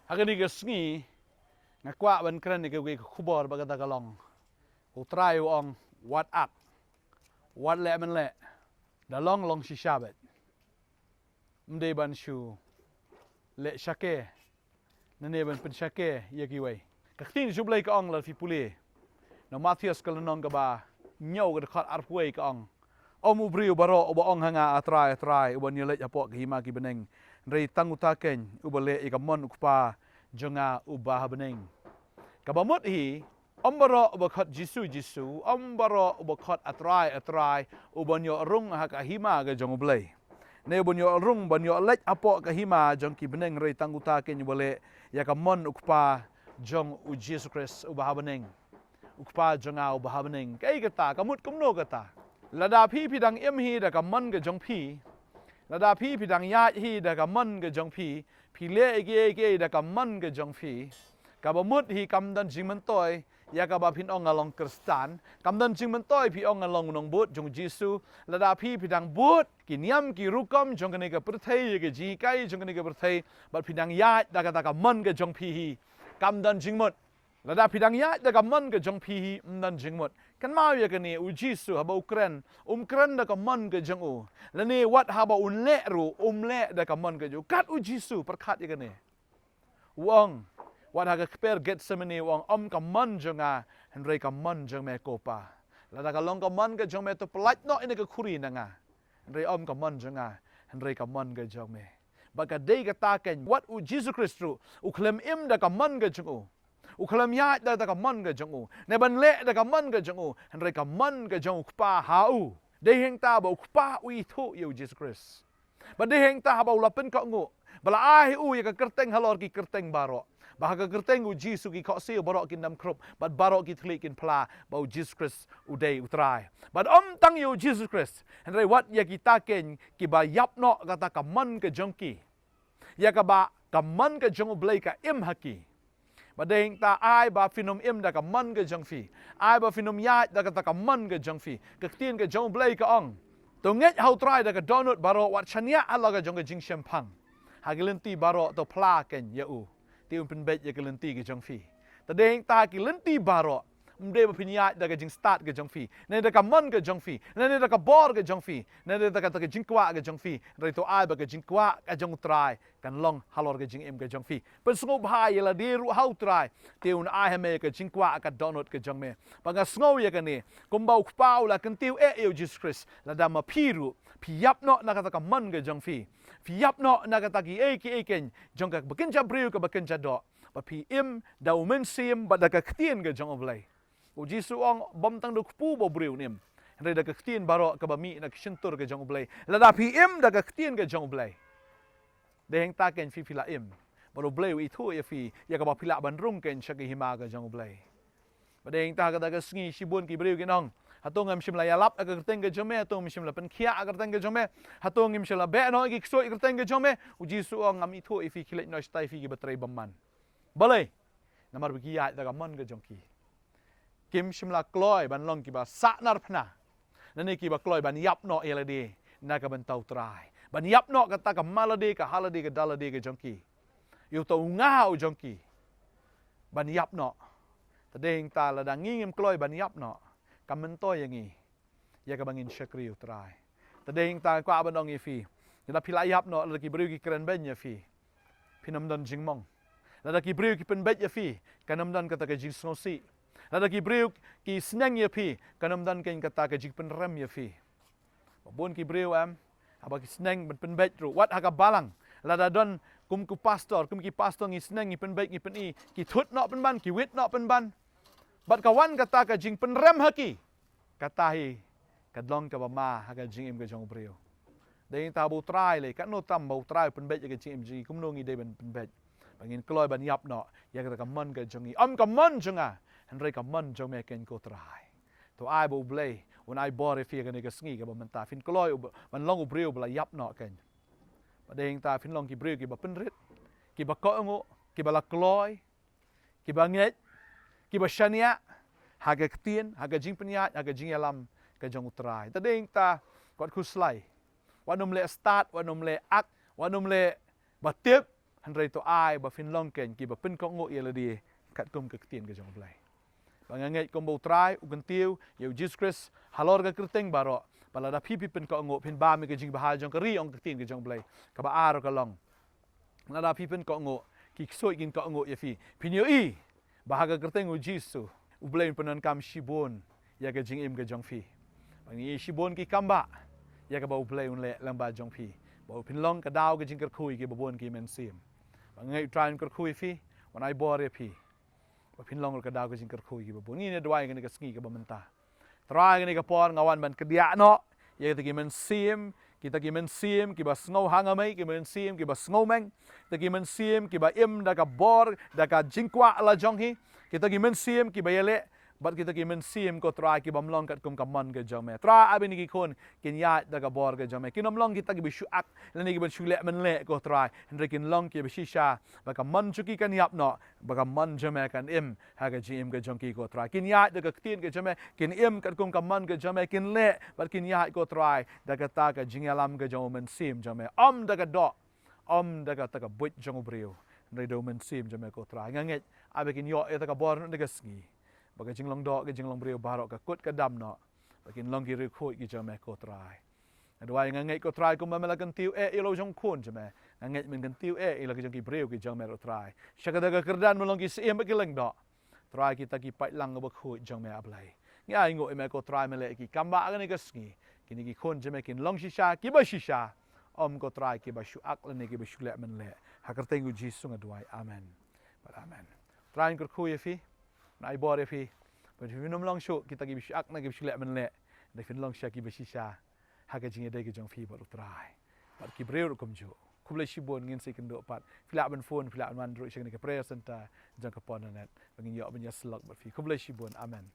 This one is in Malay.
Agak ni kesengi ngakwa ban keren ni ke kubor bagata kalong. Utrai ong what up. What le men le. Da long si shabet. Mde ban shu le shake. Nene ban pen shake ye kiwei. Kaktin jublai ka ong la fi puli. No Matthias kalanong ka ba nyaw ka dekat arpwei ka ong. Om ubriu baro uba ong hanga atrai uba nyelet apok hima ki beneng. Rei tangutaken uba le ikamon ukpa jonga uba beneng. Kabamut hi om baro uba khat jisu om baro uba khat atrai uba nyo rung haka hima ka jong ublei. Ne uba nyo rung ba nyo let apok ka hima jong ki beneng rei tangutaken uba le yakamon ukpa jong u Jesus Christ uba beneng. Ukpa jonga uba beneng. Kai kata kamut kumno kata. Lada pi pidang im hi da kamon ke jong pi. Lada pi pidang ya hi da kamon ke jong pi. Pi le ege da kamon ke jong pi. Kabamut hi kamdan jingman toy ya ka ba pin ong along Kristan. Kamdan jingman toy pi ong along nong but jong Jisu. Lada pi pidang but kiniam ki rukom jong kene ke perthai ke ji kai jong kene ke perthai bat pidang ya da ka kamon ke jong pi hi. Kamdan jingmut. Lada pidang ya da kamon ke jong pi hi mdan jingmut. Kan mau ya kini ujisu haba ukren kren da kamon ke jong u lani wat haba unle ru le da kamon ke ju kat ujisu perkat ya kini wong wat haga kper get semeni wong kamon jonga henry kamon jong me kopa lada kalong kamon ke jong me to pelat no ini ke kuri nanga henry kamon jonga henry kamon ke jong me baka dei kataken wat ujisu Kristu uklem im da kamon ke jong u Ukalam ya da kamon ke jong u. Ne ban le da kamon ke jong u. Henry kamon ke jong ukpa hau. De heng ta ba ukpa u itu ye Jesus Christ. Ba de heng ta ba ulapen ka ngu. Bala ai u ye ka kerteng halor ki kerteng baro. Ba ka kerteng u Jesus ki kok si baro kin dam krop. Ba baro ki thlik kin pla ba u Jesus Christ u dei utrai. Ba tang ye Jesus Christ. Henry wat ye kita ken ki ba yap no kata kamon ke jong ki. Ya ka ba kamon ke jong blai ka im haki. Badeng ta ai ba finom im da kamon ke jong fi. Ai ba finom ya da ka kamon ke jong fi. Ketien ke jong blai ka ong. To nget how try da ka donut baro wat chania ala ka jong ke jing champang. Hagilenti baro to pla ken ya u. Ti un pen bet ya kelenti ke jong fi. Tadeng ta ki lenti baro. Mde ba pinya da ka jing start ke jong fi. Ne da kamon ke jong fi. Ne da ka bor ke jong fi. Ne da ka jing kwa ke jong fi. Re to ai ba ke jing kwa ka jong try. Kan long halor ke jing im ke jong fi. Pen sngop ha ye la diru how try. Ti un ai ha me ke jing kwa ka donut ke jong me. Ba nga sngo ye ke ni. Kumbau kpau la kan tiu e Jesus Christ. La da ma piru. Pi yap no na ka kamon ke jong fi. Pi yap no na ka ki e ken. Jong ka bakin ja briu ka bakin ja do. Ba pi im da umen sim ba da ka ktien ke jong oblai. Ujisu ong bom tang duk pu bo briu nim. Henry da ka ktien baro ka ba mi na ksentur ke jong oblai. La da pi im da ka ktien ke jong oblai. De heng ta ken fi la im. Baru blai itu ya fi ya ka ba pila bandrung ken shagi hima ka jong oblai. Ba de heng ta ka da ka sngi shibun ki briu kinong. Hatong am shimla yalap aga kerteng ke jome hatong shimla pen khia aga kerteng ke jome hatong im shimla be no gi ksoi kerteng ke jome ujisu ong am itu ifi khilet no stai fi ki batrai bamman. Balai namar bi ya da ka mon ke jong ki. Kim shimla kloy ban long ki ba sa nar phna. Nani ki ba kloy ban yap no elade na ka ban tau trai. Ban yap no kata ka malade ka halade ka dalade ka jong ki. Yu to ngau jong ki. Ban yap no. Tadeng ta la dang ngim kloy ban yap no. Kamen to yang ni. Ya ka bangin syakri utrai. Tadeng ta kwa ban ong fi. Ila pila yap no la ki briu ki kren ben ya fi. Pinam don jingmong. La ki briu ki pen bet ya fi. Kanam don kata ka jing snosi. Lada ki briu ki sneng ye pi kanam dan ken kata ke jik pen rem ye fi. Babun ki briu aba ki sneng pen bet ru wat haka balang. Lada don kum ku pastor kum ki pastor ngi sneng ngi pen bet ngi pen i ki thut no pen ban ki wit no pen ban. Bat kawan kata ke jing pen rem haki. Kata hi kadlong ka ba ma haka jing im ke jong briu. Dei ta bu trai le kan no tam bu trai pen bet ke jing im ji kum no ngi de ben pen bet. Bangin kloy ban yap no ya ka man ke jong i ka man jonga. Henry ka man jong me ken ko trai. To ai bo blay when I bought if ka ni ka sngi ka ba man ta fin kloy man long ubriu bla yap no ken. Ba deng ta fin long ki briu ki ba penrit. Ki ba ko ngo ki ba la kloy. Ki ba nget. Ki ba shania haga ktien haga jing penya haga jing yalam ka jong trai. Ta deng ta kwat ku slai. Wanum le start wanum le ak wanum le batip Handrai to ai ba fin long ken ki ba pin ko ngo ye la di kat kum ke tien ke jong blai. Ba ngai kom bo trai u kan tiu ye Jesus Christ halor ga kerteng baro bala da pipi pin ko ngo pin ba mi ke jing ba ha jong ka ri ong ke tien ke jong blai ka ba aro ka long. Na da pipi pin ko ngo ki soi gin ko ngo ye fi pin yo i ba ha ga kerteng u Jesus u blai penan kam shibon ya ke jing im ke jong fi. Ba ni shibon ki kamba ya ka ba u blai un le lam ba jong fi. Ba pin long ka dau ke jing ka khui ke ba bon ki men sim. Ba ngai try ka khui fi wan ai bor ye fi. Ba pin long ka dau ke jing ka khui ke ba bon ni ne dwai ke ka sngi ke ba mentah. Try ke ka por ngawan ban ke dia no ye te ki men sim kita ki men sim ki ba snow hanga mai ki men sim ki ba snow meng te ki men sim ki ba im da ka bor da ka jingkwa la jong hi kita ki men sim ki ba yele bat kita ki men sim ko try ki bam long kat kum kamon ke jong me try abin ki kon kin ya da ka bor ke jong me kinom long kita ki bi shuak lani ki ban shule men le ko try andre kin long ki bi shisha ba ka man chu ki kan yap no ba ka man jong me kan im ha ka ji im ke jong ki ko try kin ya da ka tin ke jong me kin im kat kum kamon ke jong me kin le bat kin ya ko try da ka ta ka jing alam ke jong men sim jong me da ka do da ka ta ka but jong breu andre do men sim jong me ko try nganget abe kin yo e ta ka bor no ka sngi bagi jing long do ke jing long breu barok ka kut ka dam no bagi long ki ru khoi ki jame ko try adwai ngai ko try ko mamela kan tiu e ilo jong khon jame ngai men kan tiu e ilo jong ki breu ki jame ro try shakada ka kerdan melong ki sim ki leng do try kita ki pai lang ba khoi jame ablai ngai ngo me ko try mele ki kamba ga ni ka sngi kini ki khon jame kin long shisha ki ba shisha ko try ki ba shu ak le ki ba shu le men le hakarteng u ji sung adwai amen amen try ko khoi fi nai bor fi but fi nom long show kita ki bi ak na ki shule men le de fin long sha ki bi shisha ha ka jing de ki jong fi bor trai but ki breu kom jo kuble shibon ngin se kin do pat fila ban phone fila man ro shing ni ka prayer center jang ka pon net ngin yo ban ya slok but fi kuble shibon amen